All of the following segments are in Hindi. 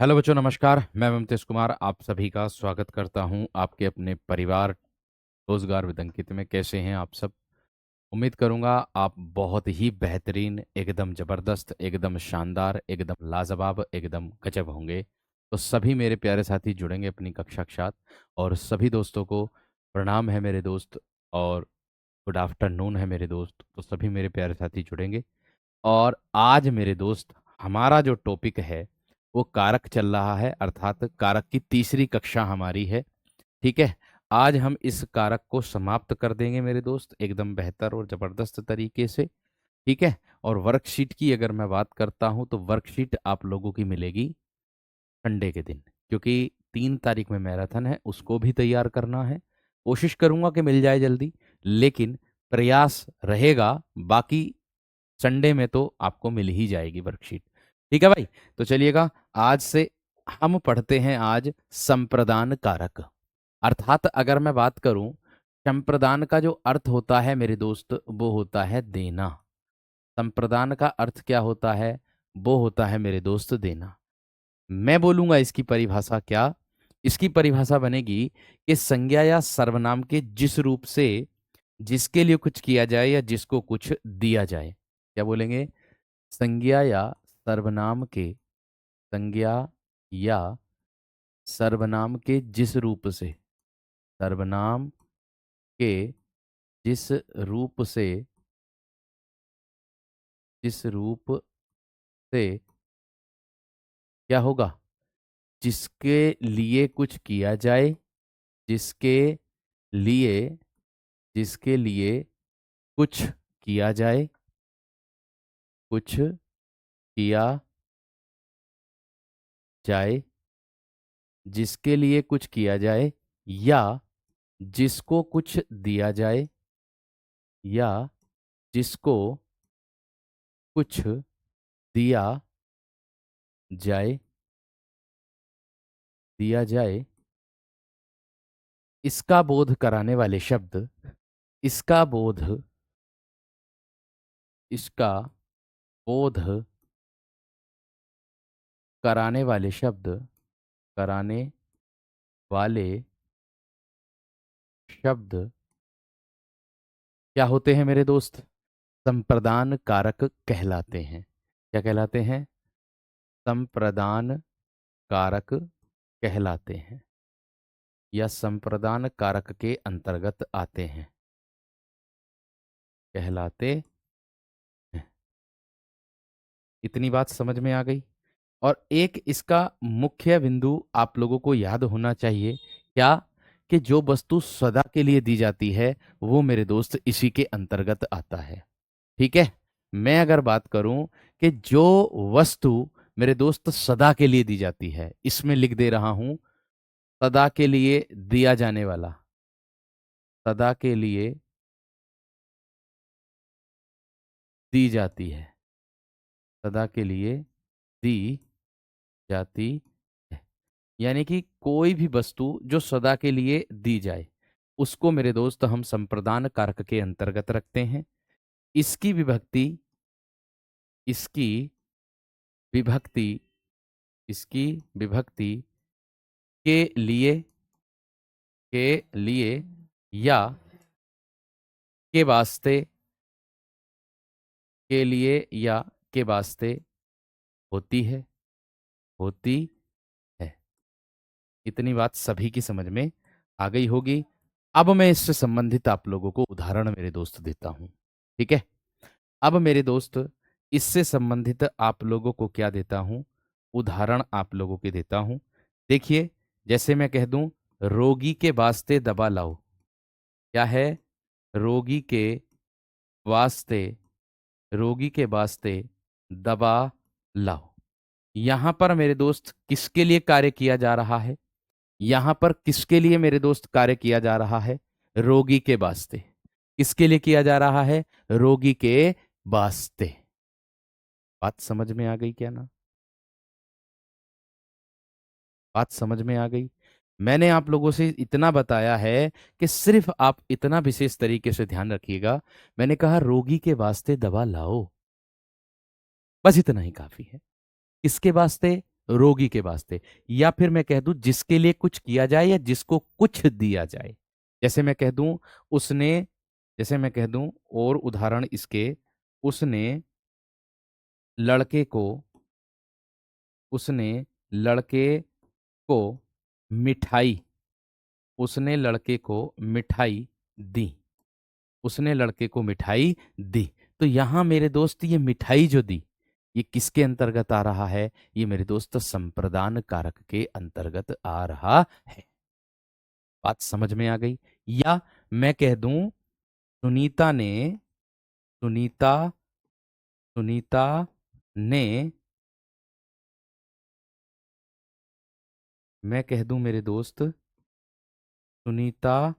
हेलो बच्चों, नमस्कार। मैं ममतेश कुमार आप सभी का स्वागत करता हूं आपके अपने परिवार रोजगार विद अंकित में। कैसे हैं आप सब? उम्मीद करूंगा आप बहुत ही बेहतरीन, एकदम जबरदस्त, एकदम शानदार, एकदम लाजवाब, एकदम गजब होंगे। तो सभी मेरे प्यारे साथी जुड़ेंगे अपनी कक्षा के साथ। और सभी दोस्तों को प्रणाम है मेरे दोस्त, और गुड आफ्टरनून है मेरे दोस्त। तो सभी मेरे प्यारे साथी जुड़ेंगे। और आज मेरे दोस्त, हमारा जो टॉपिक है वो कारक चल रहा है, अर्थात कारक की तीसरी कक्षा हमारी है। ठीक है। आज हम इस कारक को समाप्त कर देंगे मेरे दोस्त, एकदम बेहतर और जबरदस्त तरीके से। ठीक है। और वर्कशीट की अगर मैं बात करता हूं तो वर्कशीट आप लोगों की मिलेगी संडे के दिन, क्योंकि 3 तारीख में मैराथन है, उसको भी तैयार करना है। कोशिश करूंगा कि मिल जाए जल्दी, लेकिन प्रयास रहेगा। बाकी संडे में तो आपको मिल ही जाएगी वर्कशीट। ठीक है भाई। तो चलिएगा, आज से हम पढ़ते हैं आज संप्रदान कारक। अर्थात अगर मैं बात करूं, संप्रदान का जो अर्थ होता है मेरे दोस्त, वो होता है देना। संप्रदान का अर्थ क्या होता है? वो होता है मेरे दोस्त देना। मैं बोलूंगा इसकी परिभाषा क्या। इसकी परिभाषा बनेगी कि संज्ञा या सर्वनाम के जिस रूप से जिसके लिए कुछ किया जाए या जिसको कुछ दिया जाए। क्या बोलेंगे? संज्ञा या सर्वनाम के, संज्ञा या सर्वनाम के जिस रूप से, सर्वनाम के जिस रूप से, जिस रूप से क्या होगा? जिसके लिए कुछ किया जाए, जिसके लिए, जिसके लिए कुछ किया जाए, कुछ किया जाए, जिसके लिए कुछ किया जाए, या जिसको कुछ दिया जाए, या जिसको कुछ दिया जाए, दिया जाए, इसका बोध कराने वाले शब्द, इसका बोध, इसका बोध कराने वाले शब्द, कराने वाले शब्द क्या होते हैं मेरे दोस्त? संप्रदान कारक कहलाते हैं। क्या कहलाते हैं? संप्रदान कारक कहलाते हैं, या संप्रदान कारक के अंतर्गत आते हैं, कहलाते हैं। इतनी बात समझ में आ गई। और एक इसका मुख्य बिंदु आप लोगों को याद होना चाहिए। क्या? कि जो वस्तु सदा के लिए दी जाती है वो मेरे दोस्त इसी के अंतर्गत आता है। ठीक है। मैं अगर बात करूं कि जो वस्तु मेरे दोस्त सदा के लिए दी जाती है, इसमें लिख दे रहा हूं सदा के लिए दिया जाने वाला, सदा के लिए दी जाती है, सदा के लिए दी जाती है। यानी कि कोई भी वस्तु जो सदा के लिए दी जाए, उसको मेरे दोस्त हम संप्रदान कारक के अंतर्गत रखते हैं। इसकी विभक्ति, इसकी विभक्ति, इसकी विभक्ति के लिए, के लिए, या के वास्ते, के लिए या के वास्ते होती है, होती है। इतनी बात सभी की समझ में आ गई होगी। अब मैं इससे संबंधित आप लोगों को उदाहरण मेरे दोस्त देता हूं। ठीक है। अब मेरे दोस्त, इससे संबंधित आप लोगों को क्या देता हूं? उदाहरण आप लोगों के देता हूं। देखिए, जैसे मैं कह दूं रोगी के वास्ते दवा लाओ। क्या है? रोगी के वास्ते, रोगी के वास्ते दवा लाओ। यहां पर मेरे दोस्त किसके लिए कार्य किया जा रहा है? यहां पर किसके लिए मेरे दोस्त कार्य किया जा रहा है? रोगी के वास्ते। किसके लिए किया जा रहा है? रोगी के वास्ते। बात समझ में आ गई क्या ना? बात समझ में आ गई। मैंने आप लोगों से इतना बताया है कि सिर्फ आप इतना विशेष तरीके से ध्यान रखिएगा। मैंने कहा रोगी के वास्ते दवा लाओ, बस इतना ही काफी है। किसके वास्ते? रोगी के वास्ते। या फिर मैं कह दूं जिसके लिए कुछ किया जाए या जिसको कुछ दिया जाए। जैसे मैं कह दूं उसने, जैसे मैं कह दूं, और उदाहरण इसके, उसने लड़के को, उसने लड़के को मिठाई, उसने लड़के को मिठाई दी, उसने लड़के को मिठाई दी। तो यहां मेरे दोस्त ये मिठाई जो दी, ये किसके अंतर्गत आ रहा है? ये मेरे दोस्त संप्रदान कारक के अंतर्गत आ रहा है। बात समझ में आ गई? या मैं कह दूं सुनीता ने, सुनीता, सुनीता ने, मैं कह दूं मेरे दोस्त सुनीता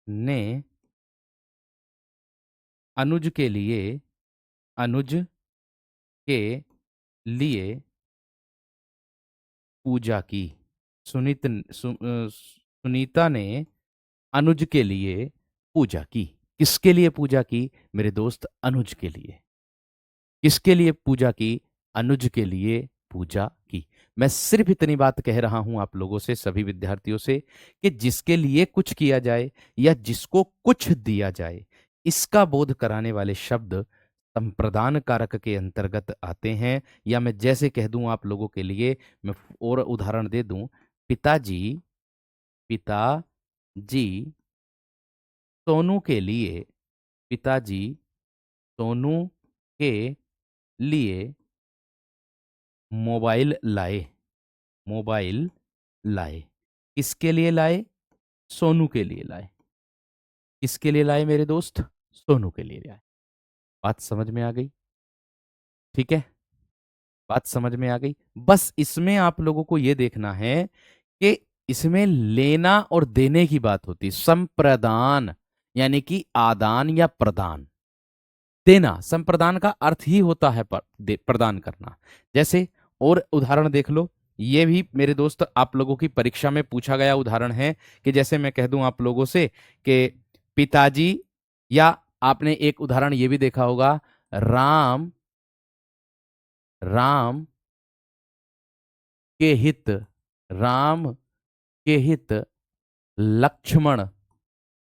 ने अनुज के लिए, अनुज के लिए पूजा की। सुनीता ने अनुज के लिए पूजा की। किसके लिए पूजा की मेरे दोस्त? अनुज के लिए। किसके लिए पूजा की? अनुज के लिए पूजा की। मैं सिर्फ इतनी बात कह रहा हूं आप लोगों से, सभी विद्यार्थियों से, कि जिसके लिए कुछ किया जाए या जिसको कुछ दिया जाए, इसका बोध कराने वाले शब्द संप्रदान कारक के अंतर्गत आते हैं। या मैं जैसे कह दूं आप लोगों के लिए, मैं और उदाहरण दे दूं, पिताजी, पिताजी सोनू के लिए, पिताजी सोनू के लिए मोबाइल लाए, मोबाइल लाए। किसके लिए लाए? सोनू के लिए लाए। किसके लिए लाए मेरे दोस्त? सोनू के लिए लाए। बात समझ में आ गई? ठीक है, बात समझ में आ गई। बस इसमें आप लोगों को यह देखना है कि इसमें लेना और देने की बात होती, संप्रदान यानी कि आदान या प्रदान। देना, संप्रदान का अर्थ ही होता है प्रदान करना। जैसे और उदाहरण देख लो, ये भी मेरे दोस्त आप लोगों की परीक्षा में पूछा गया उदाहरण है। कि जैसे मैं कह दूं आप लोगों से कि पिताजी, या आपने एक उदाहरण ये भी देखा होगा, राम, राम के हित, राम के हित लक्ष्मण,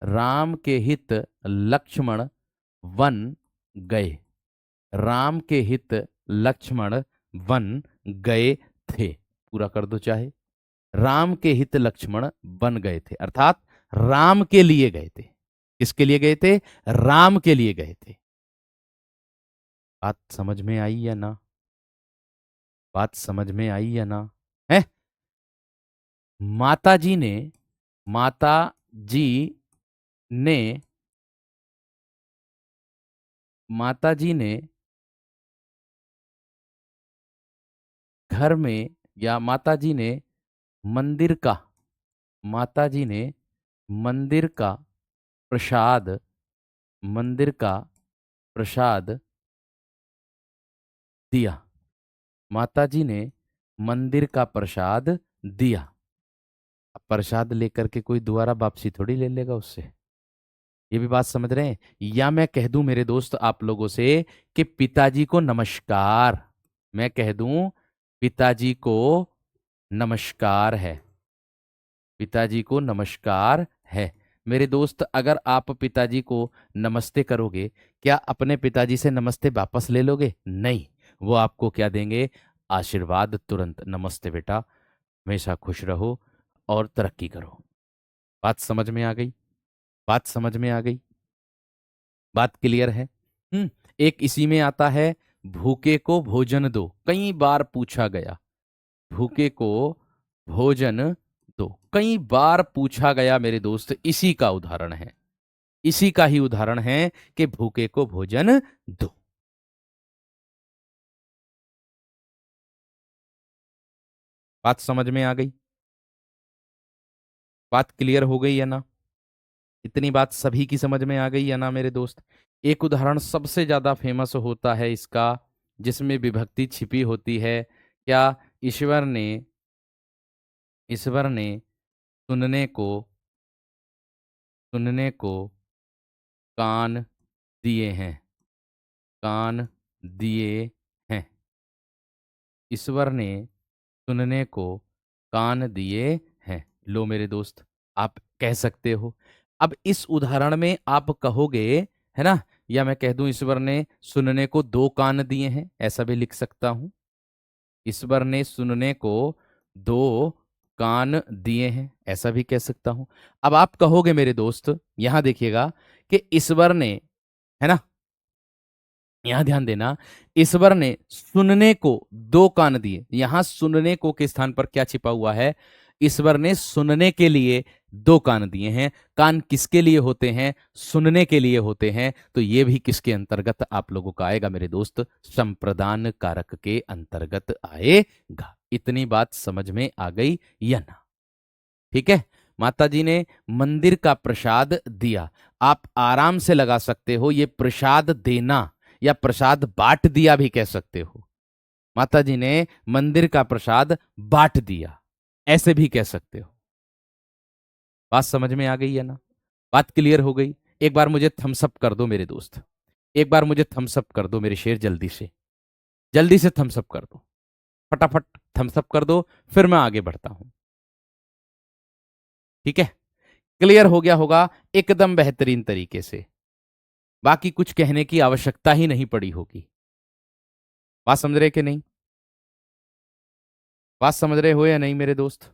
राम के हित लक्ष्मण वन गए। राम के हित लक्ष्मण वन गए थे। पूरा कर दो चाहे। राम के हित लक्ष्मण वन गए थे, अर्थात राम के लिए गए थे। किसके लिए गए थे? राम के लिए गए थे। बात समझ में आई या ना? बात समझ में आई या ना? है? माता जी ने, माता जी ने, माता जी ने घर में, या माता जी ने मंदिर का, माता जी ने मंदिर का प्रसाद, मंदिर का प्रसाद दिया। माता जी ने मंदिर का प्रसाद दिया। अब प्रसाद लेकर के कोई दोबारा वापसी थोड़ी ले लेगा उससे। ये भी बात समझ रहे हैं? या मैं कह दूं मेरे दोस्त आप लोगों से कि पिताजी को नमस्कार, मैं कह दूं पिताजी को नमस्कार है, पिताजी को नमस्कार है। मेरे दोस्त अगर आप पिताजी को नमस्ते करोगे, क्या अपने पिताजी से नमस्ते वापस ले लोगे? नहीं। वो आपको क्या देंगे? आशीर्वाद तुरंत। नमस्ते बेटा, हमेशा खुश रहो और तरक्की करो। बात समझ में आ गई? बात समझ में आ गई? बात क्लियर है? एक इसी में आता है, भूखे को भोजन दो, कई बार पूछा गया। भूखे को भोजन दो, कई बार पूछा गया मेरे दोस्त, इसी का उदाहरण है, इसी का ही उदाहरण है कि भूखे को भोजन दो। बात समझ में आ गई? बात क्लियर हो गई या ना? इतनी बात सभी की समझ में आ गई या ना मेरे दोस्त? एक उदाहरण सबसे ज्यादा फेमस होता है इसका, जिसमें विभक्ति छिपी होती है। क्या? ईश्वर ने, ईश्वर ने सुनने को, सुनने को कान दिए हैं, कान दिए हैं। ईश्वर ने सुनने को कान दिए हैं। लो मेरे दोस्त, आप कह सकते हो। अब इस उदाहरण में आप कहोगे, है ना, या मैं कह दूं ईश्वर ने सुनने को दो कान दिए हैं, ऐसा भी लिख सकता हूं। ईश्वर ने सुनने को दो कान दिए हैं, ऐसा भी कह सकता हूं। अब आप कहोगे मेरे दोस्त, यहां देखिएगा कि ईश्वर ने, है ना, यहां ध्यान देना, ईश्वर ने सुनने को दो कान दिए। यहां सुनने को के स्थान पर क्या छिपा हुआ है? ईश्वर ने सुनने के लिए दो कान दिए हैं। कान किसके लिए होते हैं? सुनने के लिए होते हैं। तो ये भी किसके अंतर्गत आप लोगों का आएगा मेरे दोस्त? संप्रदान कारक के अंतर्गत आएगा। इतनी बात समझ में आ गई या ना? ठीक है। माता जी ने मंदिर का प्रसाद दिया, आप आराम से लगा सकते हो ये प्रसाद देना, या प्रसाद बांट दिया भी कह सकते हो। माता जी ने मंदिर का प्रसाद बांट दिया, ऐसे भी कह सकते हो। बात समझ में आ गई है ना? बात क्लियर हो गई? एक बार मुझे थम्स अप कर दो मेरे दोस्त, एक बार मुझे थम्स अप कर दो मेरे शेर, जल्दी से, जल्दी से थम्स अप कर दो, फटाफट थम्स अप कर दो, फिर मैं आगे बढ़ता हूं। ठीक है, क्लियर हो गया होगा एकदम बेहतरीन तरीके से। बाकी कुछ कहने की आवश्यकता ही नहीं पड़ी होगी। बात समझ रहे कि नहीं? बात समझ रहे हो या नहीं मेरे दोस्त?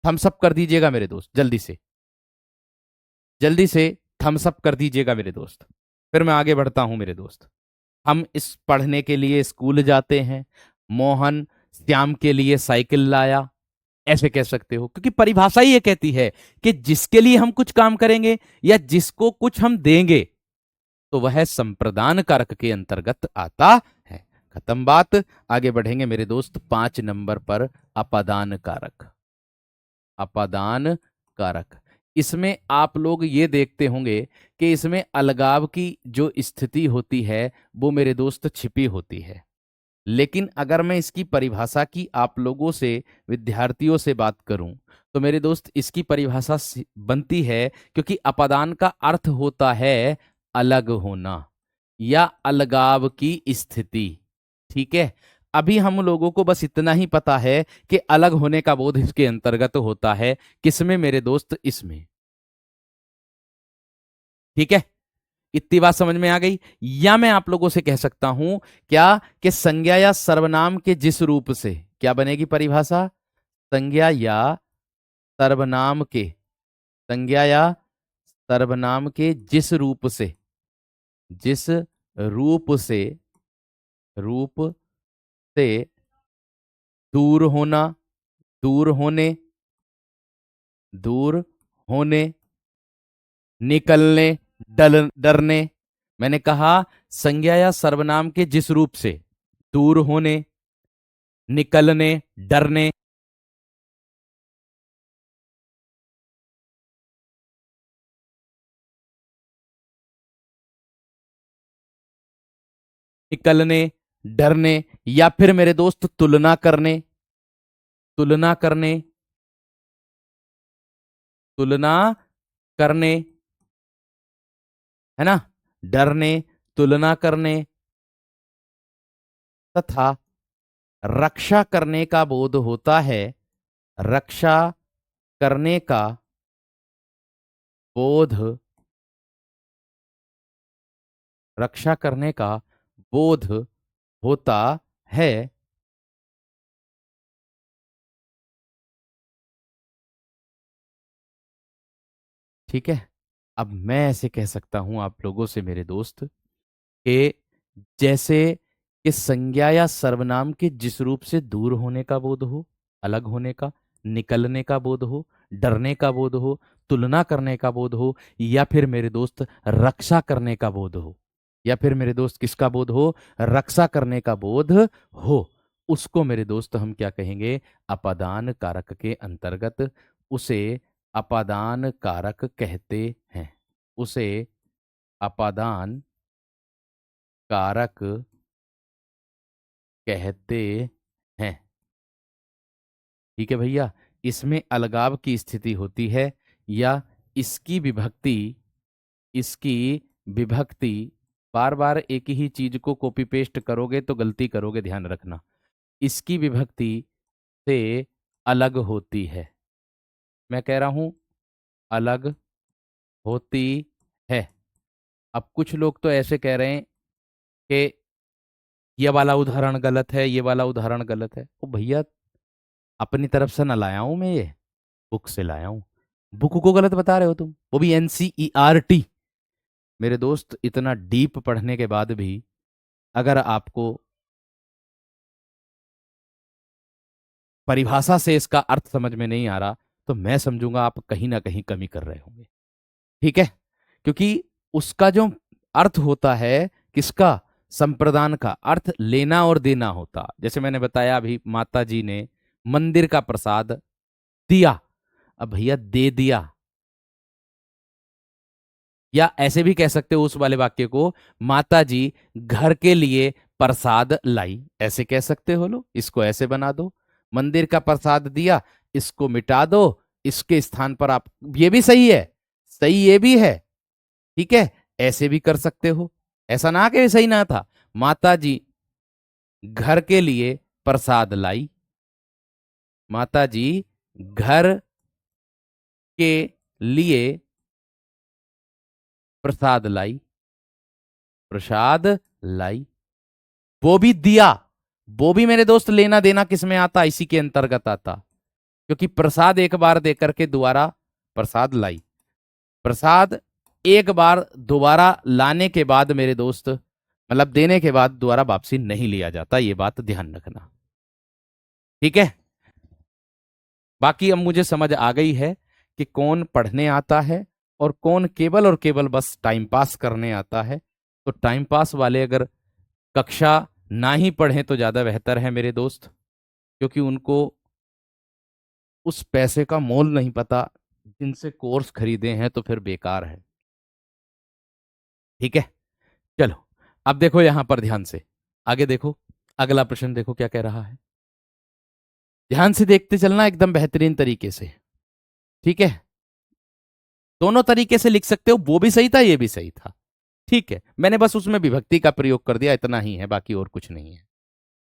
थम्स अप कर दीजिएगा मेरे दोस्त, जल्दी से, जल्दी से थम्स अप कर दीजिएगा मेरे दोस्त, फिर मैं आगे बढ़ता हूं मेरे दोस्त। हम इस पढ़ने के लिए स्कूल जाते हैं, मोहन श्याम के लिए साइकिल लाया, ऐसे कह सकते हो, क्योंकि परिभाषा ही ये कहती है कि जिसके लिए हम कुछ काम करेंगे या जिसको कुछ हम देंगे तो वह संप्रदान कारक के अंतर्गत आता है। खत्म बात। आगे बढ़ेंगे मेरे दोस्त 5 नंबर पर, अपादान कारक। अपादान कारक, इसमें आप लोग ये देखते होंगे कि इसमें अलगाव की जो स्थिति होती है वो मेरे दोस्त छिपी होती है। लेकिन अगर मैं इसकी परिभाषा की आप लोगों से, विद्यार्थियों से बात करूं, तो मेरे दोस्त इसकी परिभाषा बनती है, क्योंकि अपादान का अर्थ होता है अलग होना या अलगाव की स्थिति। ठीक है, अभी हम लोगों को बस इतना ही पता है कि अलग होने का बोध इसके अंतर्गत होता है। किसमें मेरे दोस्त? इसमें। ठीक है, इतनी बात समझ में आ गई? या मैं आप लोगों से कह सकता हूं क्या, कि संज्ञा या सर्वनाम के जिस रूप से, क्या बनेगी परिभाषा? संज्ञा या सर्वनाम के, संज्ञा या सर्वनाम के जिस रूप से, जिस रूप से, रूप से दूर होना, दूर होने, दूर होने, निकलने, डरने। मैंने कहा संज्ञा या सर्वनाम के जिस रूप से दूर होने, निकलने, डरने, निकलने, डरने, या फिर मेरे दोस्त तुलना करने, तुलना करने, तुलना करने, है ना, डरने, तुलना करने, तथा रक्षा करने का बोध होता है। रक्षा करने का बोध, रक्षा करने का बोध होता है। ठीक है, अब मैं ऐसे कह सकता हूं आप लोगों से मेरे दोस्त, कि जैसे कि संज्ञा या सर्वनाम के जिस रूप से दूर होने का बोध हो, अलग होने का, निकलने का बोध हो, डरने का बोध हो, तुलना करने का बोध हो, या फिर मेरे दोस्त रक्षा करने का बोध हो, या फिर मेरे दोस्त किसका बोध हो? रक्षा करने का बोध हो, उसको मेरे दोस्त हम क्या कहेंगे? अपादान कारक के अंतर्गत उसे अपादान कारक कहते हैं। उसे अपादान कारक कहते हैं। ठीक है भैया, इसमें अलगाव की स्थिति होती है, या इसकी विभक्ति, इसकी विभक्ति, बार बार एक ही चीज को कॉपी पेस्ट करोगे तो गलती करोगे, ध्यान रखना। इसकी विभक्ति से अलग होती है। मैं कह रहा हूं अलग होती है। अब कुछ लोग तो ऐसे कह रहे हैं कि ये वाला उदाहरण गलत है, ये वाला उदाहरण गलत है। ओ भैया, अपनी तरफ से ना लाया हूं मैं, ये बुक से लाया हूं। बुक को गलत बता रहे हो तुम, वो भी एनसीईआरटी। मेरे दोस्त, इतना डीप पढ़ने के बाद भी अगर आपको परिभाषा से इसका अर्थ समझ में नहीं आ रहा, तो मैं समझूंगा आप कहीं ना कहीं कमी कर रहे होंगे। ठीक है? क्योंकि उसका जो अर्थ होता है, किसका, संप्रदान का अर्थ लेना और देना होता। जैसे मैंने बताया अभी, माता जी ने मंदिर का प्रसाद दिया। अब भैया दे दिया, या ऐसे भी कह सकते हो उस वाले वाक्य को, माता जी घर के लिए प्रसाद लाई, ऐसे कह सकते हो। लो, इसको ऐसे बना दो, मंदिर का प्रसाद दिया, इसको मिटा दो, इसके स्थान पर आप, ये भी सही है, सही ये भी है। ठीक है, ऐसे भी कर सकते हो। ऐसा ना कि सही ना था, माता जी घर के लिए प्रसाद लाई, माता जी घर के लिए प्रसाद लाई, प्रसाद लाई। वो भी दिया, वो भी मेरे दोस्त लेना देना किस में आता, इसी के अंतर्गत आता। क्योंकि प्रसाद एक बार दे करके दोबारा प्रसाद लाई, प्रसाद एक बार दोबारा लाने के बाद मेरे दोस्त, मतलब देने के बाद दोबारा वापसी नहीं लिया जाता, ये बात ध्यान रखना। ठीक है? बाकी अब मुझे समझ आ गई है कि कौन पढ़ने आता है और कौन केवल और केवल बस टाइम पास करने आता है। तो टाइम पास वाले अगर कक्षा ना ही पढ़ें तो ज्यादा बेहतर है मेरे दोस्त, क्योंकि उनको उस पैसे का मोल नहीं पता जिनसे कोर्स खरीदे हैं, तो फिर बेकार है। ठीक है? चलो, अब देखो यहां पर ध्यान से, आगे देखो, अगला प्रश्न देखो क्या कह रहा है। ध्यान से देखते चलना एकदम बेहतरीन तरीके से। ठीक है? दोनों तरीके से लिख सकते हो, वो भी सही था, ये भी सही था। ठीक है, मैंने बस उसमें विभक्ति का प्रयोग कर दिया, इतना ही है, बाकी और कुछ नहीं है।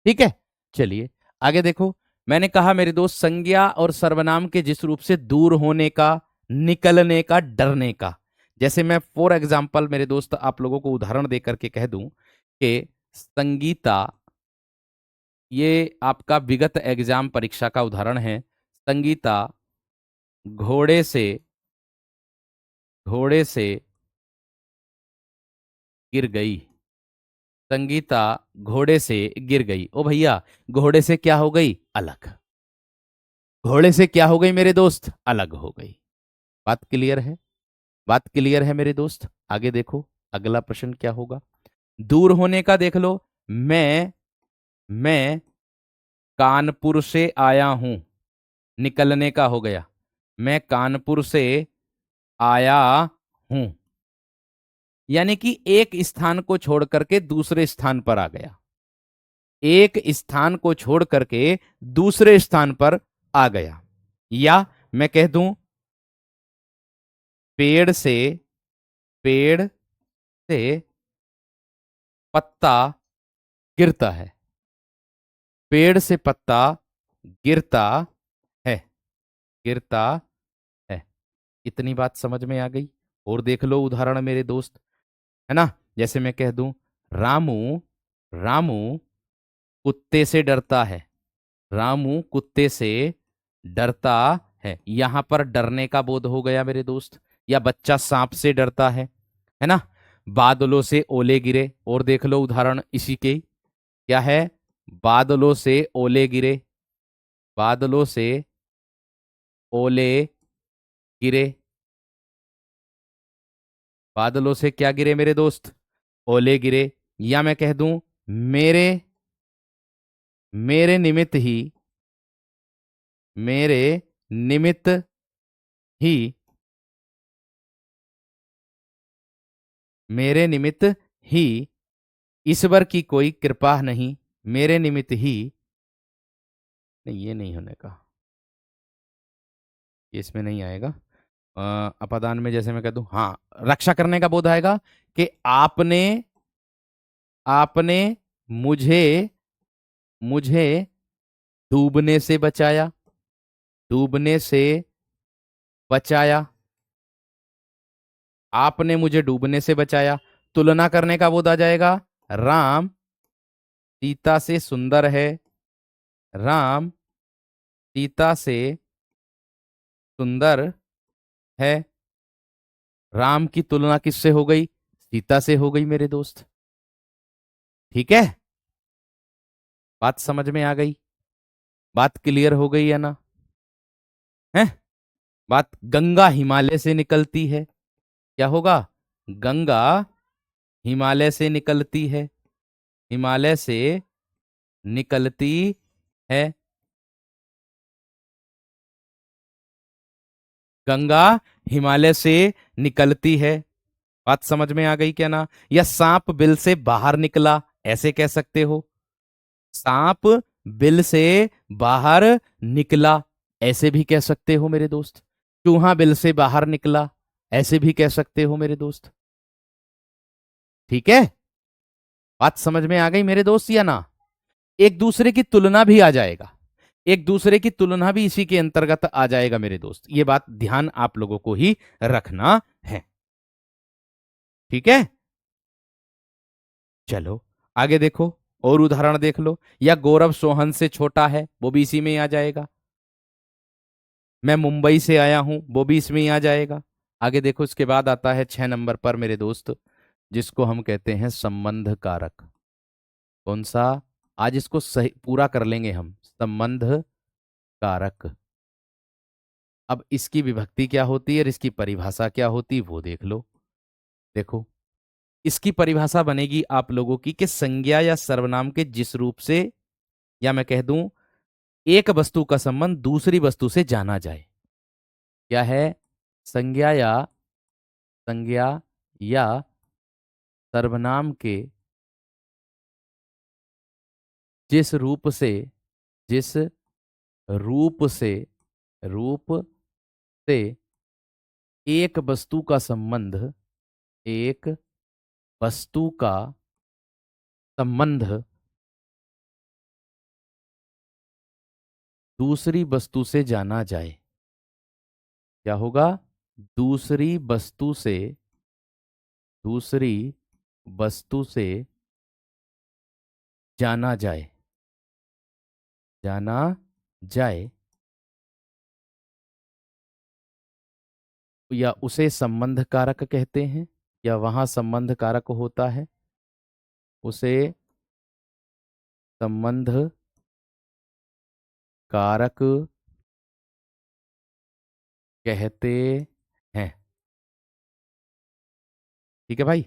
ठीक है? चलिए आगे देखो। मैंने कहा मेरे दोस्त, संज्ञा और सर्वनाम के जिस रूप से दूर होने का, निकलने का, डरने का, जैसे मैं फॉर एग्जाम्पल मेरे दोस्त आप लोगों को उदाहरण दे करके कह दूं कि संगीता, ये आपका विगत एग्जाम परीक्षा का उदाहरण है। संगीता घोड़े से, घोड़े से गिर गई, संगीता घोड़े से गिर गई। ओ भैया, घोड़े से क्या हो गई, अलग। घोड़े से क्या हो गई मेरे दोस्त, अलग हो गई। बात क्लियर है? बात क्लियर है मेरे दोस्त? आगे देखो, अगला प्रश्न क्या होगा। दूर होने का देख लो। मैं कानपुर से आया हूं, निकलने का हो गया, मैं कानपुर से आया हूं। यानी कि एक स्थान को छोड़ करके दूसरे स्थान पर आ गया, एक स्थान को छोड़ करके दूसरे स्थान पर आ गया। या मैं कह दूं, पेड़ से, पेड़ से पत्ता गिरता है, पेड़ से पत्ता गिरता है, गिरता है। इतनी बात समझ में आ गई? और देख लो उदाहरण मेरे दोस्त, है ना। जैसे मैं कह दूं, रामू, रामू कुत्ते से डरता है, रामू कुत्ते से डरता है। यहां पर डरने का बोध हो गया मेरे दोस्त। या बच्चा सांप से डरता है ना। बादलों से ओले गिरे, और देख लो उदाहरण इसी के, क्या है, बादलों से ओले गिरे, बादलों से ओले गिरे, बादलों से क्या गिरे मेरे दोस्त, ओले गिरे। या मैं कह दूं, मेरे, मेरे निमित्त ही, मेरे निमित्त ही, मेरे निमित्त ही ईश्वर की कोई कृपा नहीं, मेरे निमित्त ही, नहीं ये नहीं होने का, ये इसमें नहीं आएगा। अपादान में जैसे मैं कह दूं, हाँ, रक्षा करने का बोध आएगा कि आपने, आपने मुझे, मुझे डूबने से बचाया, डूबने से बचाया, आपने मुझे डूबने से बचाया। तुलना करने का बोध आ जाएगा, राम सीता से सुंदर है, राम सीता से सुंदर है। राम की तुलना किससे हो गई? सीता से हो गई मेरे दोस्त। ठीक है, बात समझ में आ गई? बात क्लियर हो गई है ना? है? बात, गंगा हिमालय से निकलती है, क्या होगा? गंगा हिमालय से निकलती है, हिमालय से निकलती है, गंगा हिमालय से निकलती है। बात समझ में आ गई क्या ना? या सांप बिल से बाहर निकला, ऐसे कह सकते हो। सांप बिल से बाहर निकला, ऐसे भी कह सकते हो मेरे दोस्त। चूहा बिल से बाहर निकला, ऐसे भी कह सकते हो मेरे दोस्त। ठीक है, बात समझ में आ गई मेरे दोस्त या ना? एक दूसरे की तुलना भी आ जाएगा, एक दूसरे की तुलना भी इसी के अंतर्गत आ जाएगा मेरे दोस्त। ये बात ध्यान आप लोगों को ही रखना है। ठीक है, चलो आगे देखो, और उदाहरण देख लो। या गौरव सोहन से छोटा है, वो भी इसी में ही आ जाएगा। मैं मुंबई से आया हूं, वो भी इसमें ही आ जाएगा। आगे देखो, इसके बाद आता है 6 नंबर पर मेरे दोस्त, जिसको हम कहते हैं संबंध कारक। कौन सा? आज इसको सही पूरा कर लेंगे हम, संबंध कारक। अब इसकी विभक्ति क्या होती है और इसकी परिभाषा क्या होती है वो देख लो। देखो, इसकी परिभाषा बनेगी आप लोगों की कि संज्ञा या सर्वनाम के जिस रूप से, या मैं कह दूं एक वस्तु का संबंध दूसरी वस्तु से जाना जाए। क्या है? संज्ञा या, संज्ञा या सर्वनाम के जिस रूप से, जिस रूप से, रूप से एक वस्तु का संबंध, एक वस्तु का संबंध दूसरी वस्तु से जाना जाए। क्या होगा? दूसरी वस्तु से, दूसरी वस्तु से जाना जाए, जाना जाए, या उसे संबंध कारक कहते हैं, या वहां संबंध कारक होता है, उसे संबंध कारक कहते हैं। ठीक है भाई,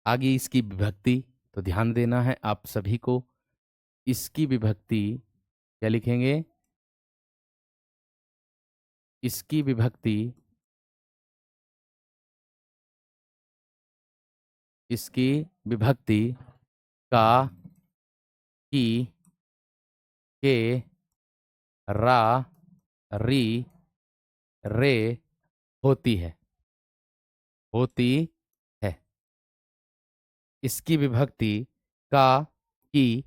आगे इसकी विभक्ति तो ध्यान देना है आप सभी को। इसकी विभक्ति क्या लिखेंगे? इसकी विभक्ति, इसकी विभक्ति का, की, के, रा, री, रे होती है, होती है। इसकी विभक्ति का, की,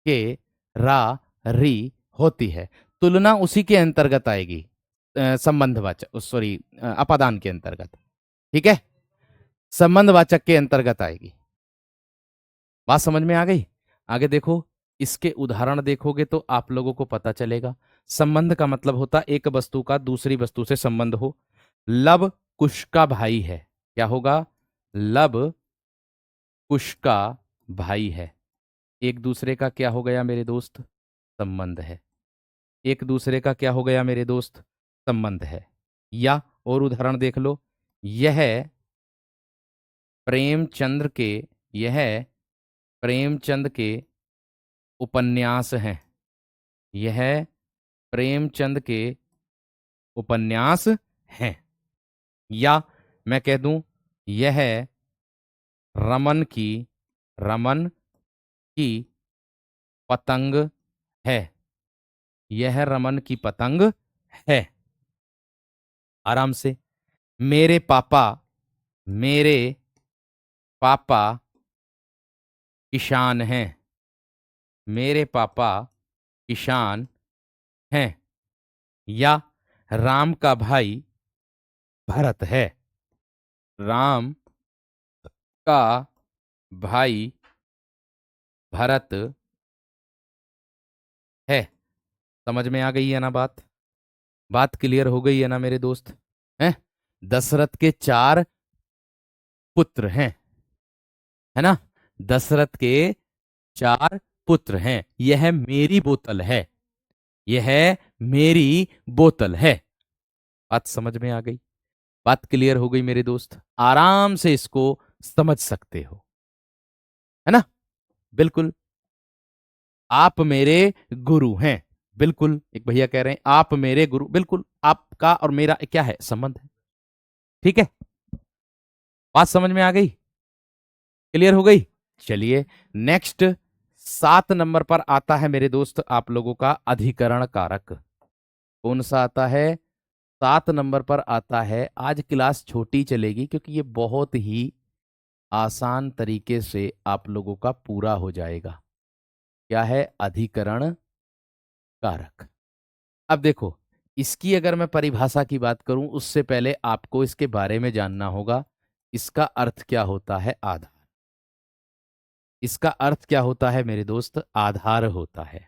के, रा, री होती है। तुलना उसी के अंतर्गत आएगी, संबंधवाचक, सॉरी, अपादान के अंतर्गत। ठीक है, संबंधवाचक के अंतर्गत आएगी। बात समझ में आ गई? आगे देखो, इसके उदाहरण देखोगे तो आप लोगों को पता चलेगा। संबंध का मतलब होता एक वस्तु का दूसरी वस्तु से संबंध हो। लब कुश का भाई है, क्या होगा? लब कुश का भाई है। एक दूसरे का क्या हो गया मेरे दोस्त? संबंध है। एक दूसरे का क्या हो गया मेरे दोस्त? संबंध है। या और उदाहरण देख लो। यह प्रेमचंद्र के, यह प्रेमचंद के उपन्यास हैं, यह प्रेमचंद के उपन्यास हैं। या मैं कह दूं, यह रमन की, रमन की पतंग है, यह रमन की पतंग है। आराम से। मेरे पापा, मेरे पापा किसान हैं, मेरे पापा किसान हैं या राम का भाई भरत है। राम का भाई भरत है। समझ में आ गई है ना बात? बात क्लियर हो गई है ना मेरे दोस्त? हैं? दशरथ के चार पुत्र हैं, है ना? दशरथ के चार पुत्र हैं। यह मेरी बोतल है। यह मेरी बोतल है। बात समझ में आ गई? बात क्लियर हो गई मेरे दोस्त? आराम से इसको समझ सकते हो, है ना? बिल्कुल। आप मेरे गुरु हैं। बिल्कुल। एक भैया कह रहे हैं आप मेरे गुरु। बिल्कुल, आपका और मेरा क्या है? संबंध है। ठीक है, बात समझ में आ गई? क्लियर हो गई? चलिए, नेक्स्ट 7 नंबर पर आता है मेरे दोस्त आप लोगों का अधिकरण कारक। कौन सा आता है? 7 नंबर पर आता है। आज क्लास छोटी चलेगी क्योंकि ये बहुत ही आसान तरीके से आप लोगों का पूरा हो जाएगा। क्या है? अधिकरण कारक। अब देखो, इसकी अगर मैं परिभाषा की बात करूं उससे पहले आपको इसके बारे में जानना होगा। इसका अर्थ क्या होता है? आधार। इसका अर्थ क्या होता है मेरे दोस्त? आधार होता है।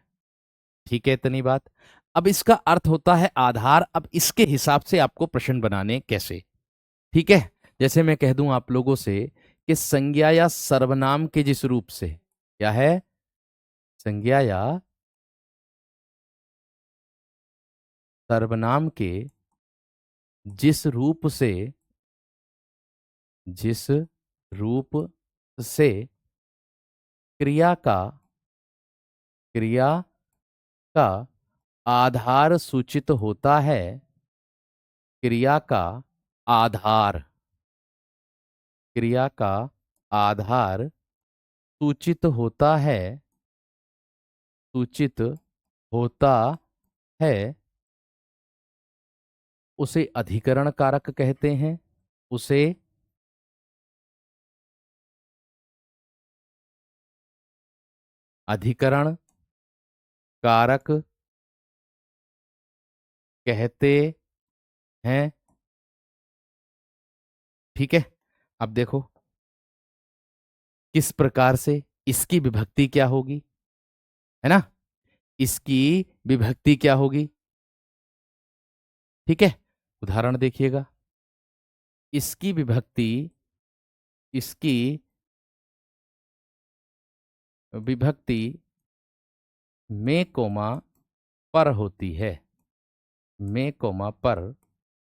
ठीक है, इतनी बात। अब इसका अर्थ होता है आधार। अब इसके हिसाब से आपको प्रश्न बनाने कैसे? ठीक है, जैसे मैं कह दूं आप लोगों से कि संज्ञा या सर्वनाम के जिस रूप से, क्या है? संज्ञा या सर्वनाम के जिस रूप से, जिस रूप से क्रिया का, क्रिया का आधार सूचित होता है, क्रिया का आधार, क्रिया का आधार सूचित होता है, सूचित होता है, उसे अधिकरण कारक कहते हैं। उसे अधिकरण कारक कहते हैं। ठीक है, अब देखो किस प्रकार से इसकी विभक्ति क्या होगी, है ना? इसकी विभक्ति क्या होगी? ठीक है, उदाहरण देखिएगा। इसकी विभक्ति, इसकी विभक्ति में कोमा पर होती है, में कोमा पर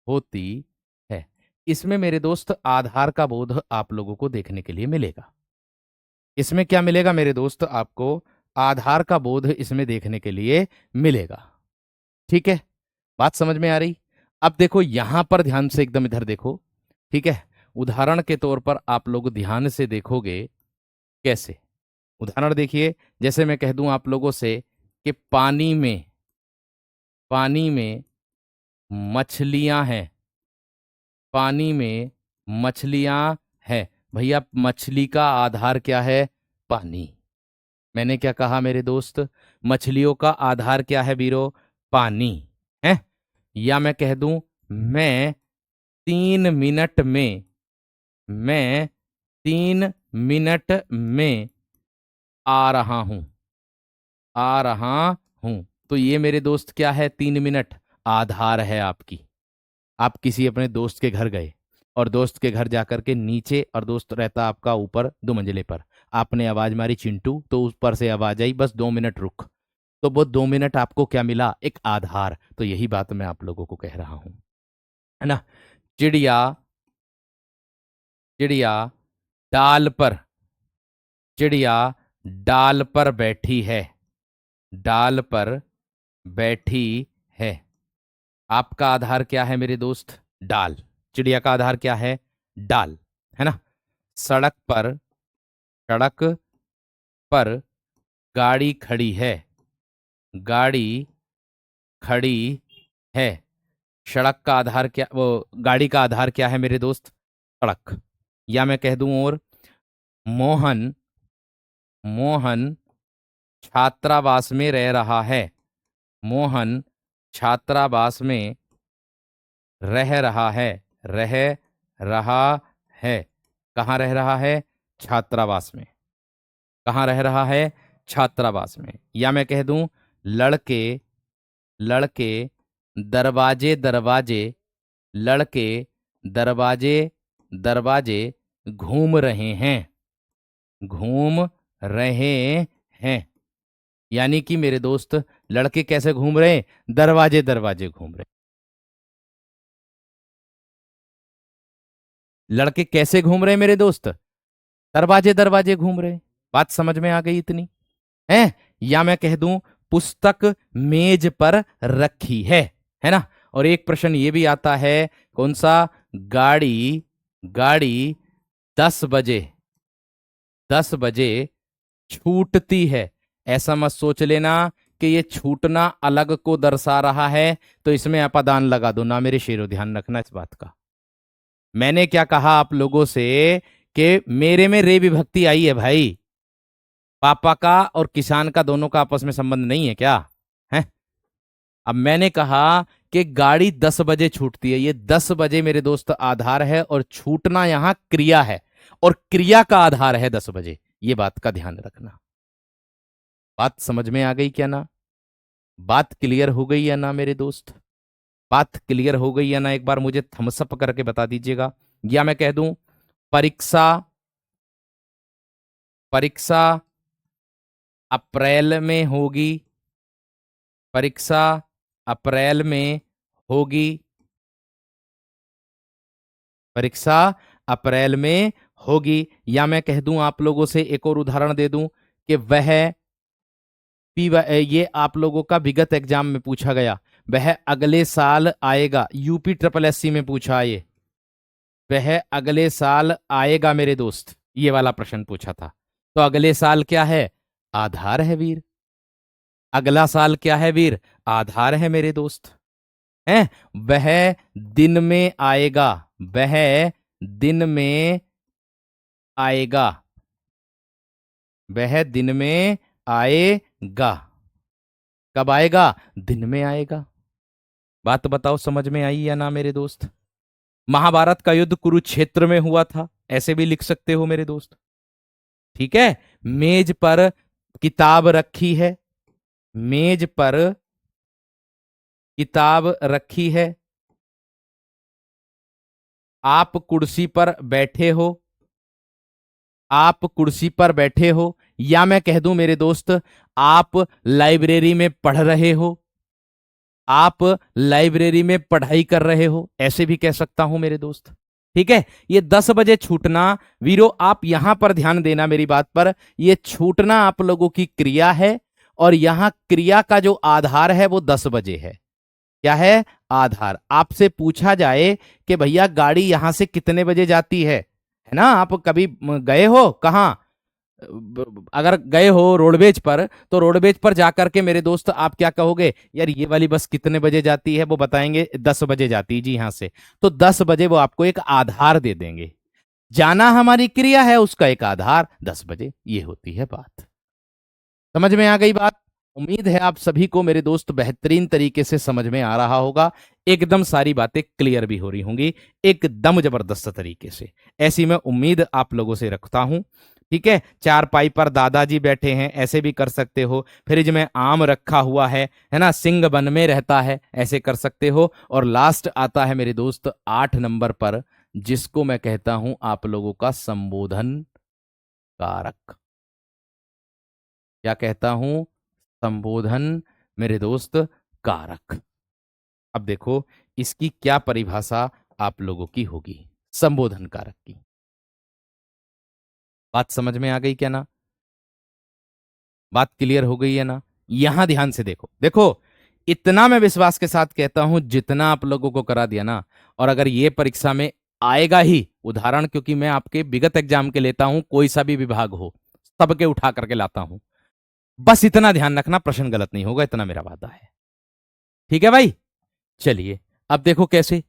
होती है। इसमें मेरे दोस्त आधार का बोध आप लोगों को देखने के लिए मिलेगा। इसमें क्या मिलेगा मेरे दोस्त? आपको आधार का बोध इसमें देखने के लिए मिलेगा। ठीक है, बात समझ में आ रही? अब देखो यहां पर ध्यान से एकदम इधर देखो। ठीक है, उदाहरण के तौर पर आप लोग ध्यान से देखोगे। कैसे? उदाहरण देखिए, जैसे मैं कह दूं आप लोगों से कि पानी में, पानी में मछलियां हैं, पानी में मछलियां हैं। भैया मछली का आधार क्या है? पानी। मैंने क्या कहा मेरे दोस्त? मछलियों का आधार क्या है वीरो? पानी है। या मैं कह दूं मैं 3 मिनट में, मैं 3 मिनट में आ रहा हूं, आ रहा हूं। तो ये मेरे दोस्त क्या है? 3 मिनट आधार है आपकी। आप किसी अपने दोस्त के घर गए और दोस्त के घर जाकर के नीचे, और दोस्त रहता आपका ऊपर 2 मंजिले पर, आपने आवाज मारी चिंटू, तो ऊपर से आवाज आई बस 2 मिनट रुक। तो वो 2 मिनट आपको क्या मिला? एक आधार। तो यही बात मैं आप लोगों को कह रहा हूं, है ना? चिड़िया, चिड़िया डाल पर, चिड़िया डाल पर बैठी है, डाल पर बैठी है। आपका आधार क्या है मेरे दोस्त? डाल। चिड़िया का आधार क्या है? डाल, है ना? सड़क पर, सड़क पर गाड़ी खड़ी है, गाड़ी खड़ी है। सड़क का आधार क्या, वो गाड़ी का आधार क्या है मेरे दोस्त? सड़क। या मैं कह दूं और, मोहन, मोहन छात्रावास में रह रहा है, मोहन छात्रावास में रह रहा है। रह रहा है। कहाँ रह रहा है? छात्रावास में। कहाँ रह रहा है? छात्रावास में। या मैं कह दूं, लड़के लड़के दरवाजे दरवाजे लड़के दरवाजे दरवाजे घूम रहे हैं। घूम रहे हैं। यानी कि मेरे दोस्त, लड़के कैसे घूम रहे हैं? दरवाजे दरवाजे घूम रहे हैं। लड़के कैसे घूम रहे हैं मेरे दोस्त? दरवाजे दरवाजे घूम रहे हैं। बात समझ में आ गई इतनी है? या मैं कह दूं, पुस्तक मेज पर रखी है ना? और एक प्रश्न ये भी आता है, कौन सा? गाड़ी गाड़ी 10 बजे 10 बजे छूटती है। ऐसा मत सोच लेना कि ये छूटना अलग को दर्शा रहा है, तो इसमें अपादान लगा दो ना मेरे शेरों। ध्यान रखना इस बात का। मैंने क्या कहा आप लोगों से कि मेरे में रे विभक्ति आई है भाई। पापा का और किसान का दोनों का आपस में संबंध नहीं है क्या? है? अब मैंने कहा कि गाड़ी 10 बजे छूटती है। ये 10 बजे मेरे दोस्त आधार है, और छूटना यहां क्रिया है, और क्रिया का आधार है 10 बजे। ये बात का ध्यान रखना। बात समझ में आ गई क्या ना? बात क्लियर हो गई या ना मेरे दोस्त? बात क्लियर हो गई या ना? एक बार मुझे थम्स अप करके बता दीजिएगा। या मैं कह दूं, परीक्षा परीक्षा अप्रैल में होगी। परीक्षा अप्रैल में होगी। परीक्षा अप्रैल में होगी। या मैं कह दूं, आप लोगों से एक और उदाहरण दे दूं कि वह ये आप लोगों का विगत एग्जाम में पूछा गया, वह अगले साल आएगा। यूपी ट्रिपल एससी में पूछा ये, वह अगले साल आएगा मेरे दोस्त। ये वाला प्रश्न पूछा था। तो अगले साल क्या है? आधार है वीर। अगला साल क्या है वीर? आधार है मेरे दोस्त। है? वह दिन में आएगा। वह दिन में आएगा। वह दिन में आएगा। कब आएगा? दिन में आएगा। बात बताओ, समझ में आई या ना मेरे दोस्त? महाभारत का युद्ध कुरुक्षेत्र में हुआ था, ऐसे भी लिख सकते हो मेरे दोस्त। ठीक है? मेज पर किताब रखी है। मेज पर किताब रखी है। आप कुर्सी पर बैठे हो। आप कुर्सी पर बैठे हो। या मैं कह दूं मेरे दोस्त, आप लाइब्रेरी में पढ़ रहे हो। आप लाइब्रेरी में पढ़ाई कर रहे हो, ऐसे भी कह सकता हूं मेरे दोस्त। ठीक है? ये 10 बजे छूटना, वीरो आप यहां पर ध्यान देना मेरी बात पर। ये छूटना आप लोगों की क्रिया है, और यहां क्रिया का जो आधार है वो 10 बजे है। क्या है? आधार। आपसे पूछा जाए कि भैया गाड़ी यहां से कितने बजे जाती है ना? आप कभी गए हो कहाँ? अगर गए हो रोडवेज पर, तो रोडवेज पर जाकर के मेरे दोस्त आप क्या कहोगे? यार ये वाली बस कितने बजे जाती है? वो बताएंगे 10 बजे जाती है जी यहां से। तो 10 बजे वो आपको एक आधार दे देंगे। जाना हमारी क्रिया है, उसका एक आधार 10 बजे। ये होती है बात। समझ में आ गई बात? उम्मीद है आप सभी को मेरे दोस्त बेहतरीन तरीके से समझ में आ रहा होगा। एकदम सारी बातें क्लियर भी हो रही होंगी, एकदम जबरदस्त तरीके से। ऐसी मैं उम्मीद आप लोगों से रखता हूं। ठीक है? चारपाई पर दादाजी बैठे हैं, ऐसे भी कर सकते हो। फ्रिज में आम रखा हुआ है ना? सिंह बन में रहता है, ऐसे कर सकते हो। और लास्ट आता है मेरे दोस्त 8 नंबर पर, जिसको मैं कहता हूं आप लोगों का संबोधन कारक। क्या कहता हूं? संबोधन मेरे दोस्त कारक। अब देखो, इसकी क्या परिभाषा आप लोगों की होगी संबोधन कारक की। बात समझ में आ गई क्या ना? बात क्लियर हो गई है ना? यहां ध्यान से देखो। देखो, इतना मैं विश्वास के साथ कहता हूं, जितना आप लोगों को करा दिया ना, और अगर ये परीक्षा में आएगा ही उदाहरण, क्योंकि मैं आपके विगत एग्जाम के लेता हूं, कोई सा भी विभाग हो सबके उठा करके लाता हूं। बस इतना ध्यान रखना, प्रश्न गलत नहीं होगा, इतना मेरा वादा है। ठीक है भाई? चलिए, अब देखो कैसे।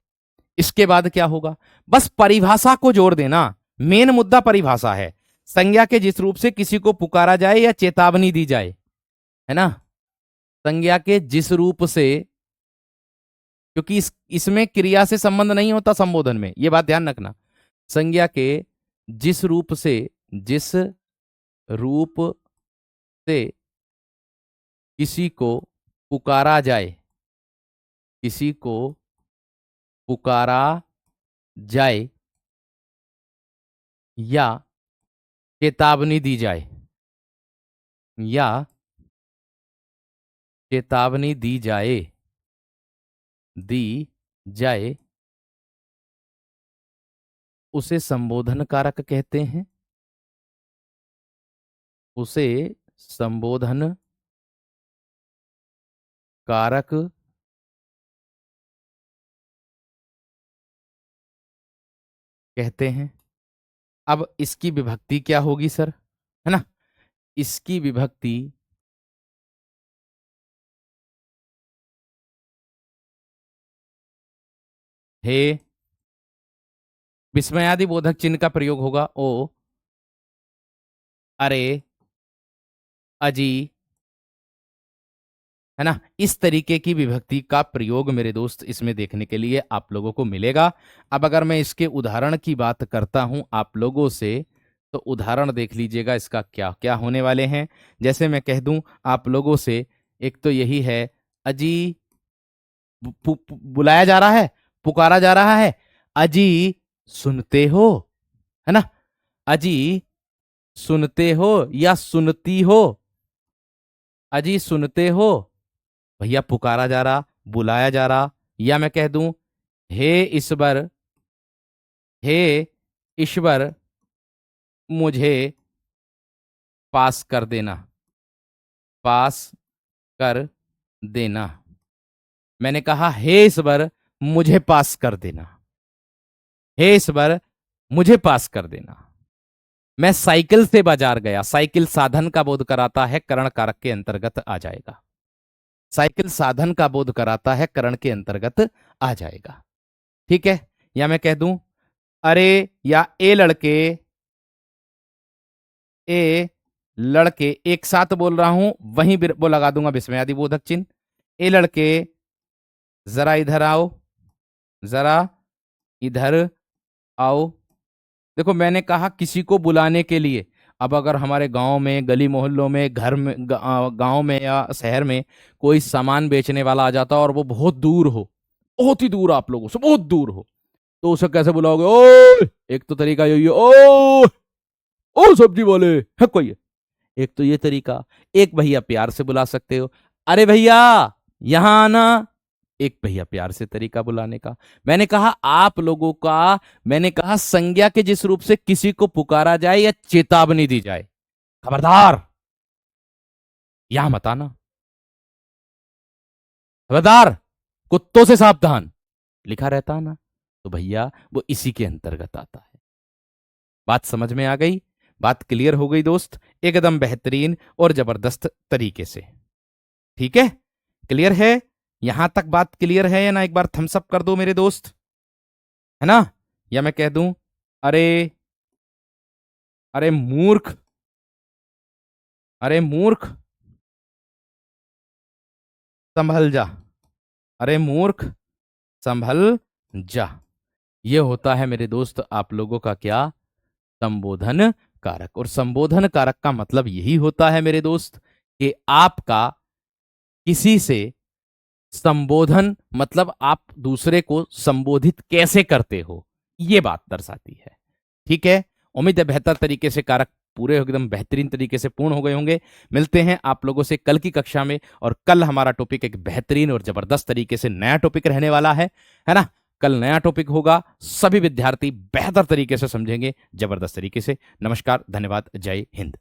इसके बाद क्या होगा? बस परिभाषा को जोड़ देना। मेन मुद्दा परिभाषा है। संज्ञा के जिस रूप से किसी को पुकारा जाए या चेतावनी दी जाए, है ना? संज्ञा के जिस रूप से क्योंकि इसमें क्रिया से संबंध नहीं होता संबोधन में, ये बात ध्यान रखना। संज्ञा के जिस रूप से किसी को पुकारा जाए, किसी को पुकारा जाए या चेतावनी दी जाए, या चेतावनी दी जाए, उसे संबोधन कारक कहते हैं। उसे संबोधन कारक कहते हैं। अब इसकी विभक्ति क्या होगी सर, है ना? इसकी विभक्ति हे, विस्मयादि बोधक चिन्ह का प्रयोग होगा। ओ, अरे, अजी, है ना? इस तरीके की विभक्ति का प्रयोग मेरे दोस्त इसमें देखने के लिए आप लोगों को मिलेगा। अब अगर मैं इसके उदाहरण की बात करता हूं आप लोगों से, तो उदाहरण देख लीजिएगा इसका क्या क्या होने वाले हैं। जैसे मैं कह दूं आप लोगों से, एक तो यही है, अजी बुलाया जा रहा है, पुकारा जा रहा है, अजी सुनते हो, है ना? अजी सुनते हो या सुनती हो, अजी सुनते हो, भैया पुकारा जा रहा, बुलाया जा रहा। या मैं कह दूं, हे ईश्वर, हे ईश्वर मुझे पास कर देना, पास कर देना। मैंने कहा हे ईश्वर मुझे पास कर देना, हे ईश्वर मुझे पास कर देना। मैं साइकिल से बाजार गया, साइकिल साधन का बोध कराता है, करण कारक के अंतर्गत आ जाएगा। साइकिल साधन का बोध कराता है, करण के अंतर्गत आ जाएगा। ठीक है? या मैं कह दूं, अरे या ए लड़के, ए लड़के, एक साथ बोल रहा हूं, वहीं वो लगा दूंगा विस्मयादि बोधक चिन्ह। ए लड़के जरा इधर आओ, जरा इधर आओ। देखो मैंने कहा किसी को बुलाने के लिए। अब अगर हमारे गांव में, गली मोहल्लों में, घर में, गांव में या शहर में कोई सामान बेचने वाला आ जाता और वो बहुत दूर हो, बहुत ही दूर, आप लोगों से बहुत दूर हो, तो उसे कैसे बुलाओगे? ओ, एक तो तरीका यही है, ओ सब्जी वाले है कोई, एक तो ये तरीका। एक भैया प्यार से बुला सकते हो, अरे भैया यहां आना, एक भैया प्यार से तरीका बुलाने का। मैंने कहा आप लोगों का, मैंने कहा संज्ञा के जिस रूप से किसी को पुकारा जाए या चेतावनी दी जाए, खबरदार यहां मत आना, खबरदार कुत्तों से सावधान लिखा रहता ना, तो भैया वो इसी के अंतर्गत आता है। बात समझ में आ गई? बात क्लियर हो गई दोस्त? एकदम बेहतरीन और जबरदस्त तरीके से। ठीक है? क्लियर है? यहां तक बात क्लियर है या ना? एक बार थम्स अप कर दो मेरे दोस्त, है ना? या मैं कह दूं, अरे, अरे मूर्ख, अरे मूर्ख संभल जा, अरे मूर्ख संभल जा। ये होता है मेरे दोस्त आप लोगों का क्या? संबोधन कारक। और संबोधन कारक का मतलब यही होता है मेरे दोस्त कि आपका किसी से संबोधन, मतलब आप दूसरे को संबोधित कैसे करते हो, ये बात दर्शाती है। ठीक है? उम्मीद है बेहतर तरीके से कारक पूरे एकदम बेहतरीन तरीके से पूर्ण हो गए होंगे। मिलते हैं आप लोगों से कल की कक्षा में, और कल हमारा टॉपिक एक बेहतरीन और जबरदस्त तरीके से नया टॉपिक रहने वाला है ना? कल नया टॉपिक होगा, सभी विद्यार्थी बेहतर तरीके से समझेंगे, जबरदस्त तरीके से। नमस्कार, धन्यवाद, जय हिंद।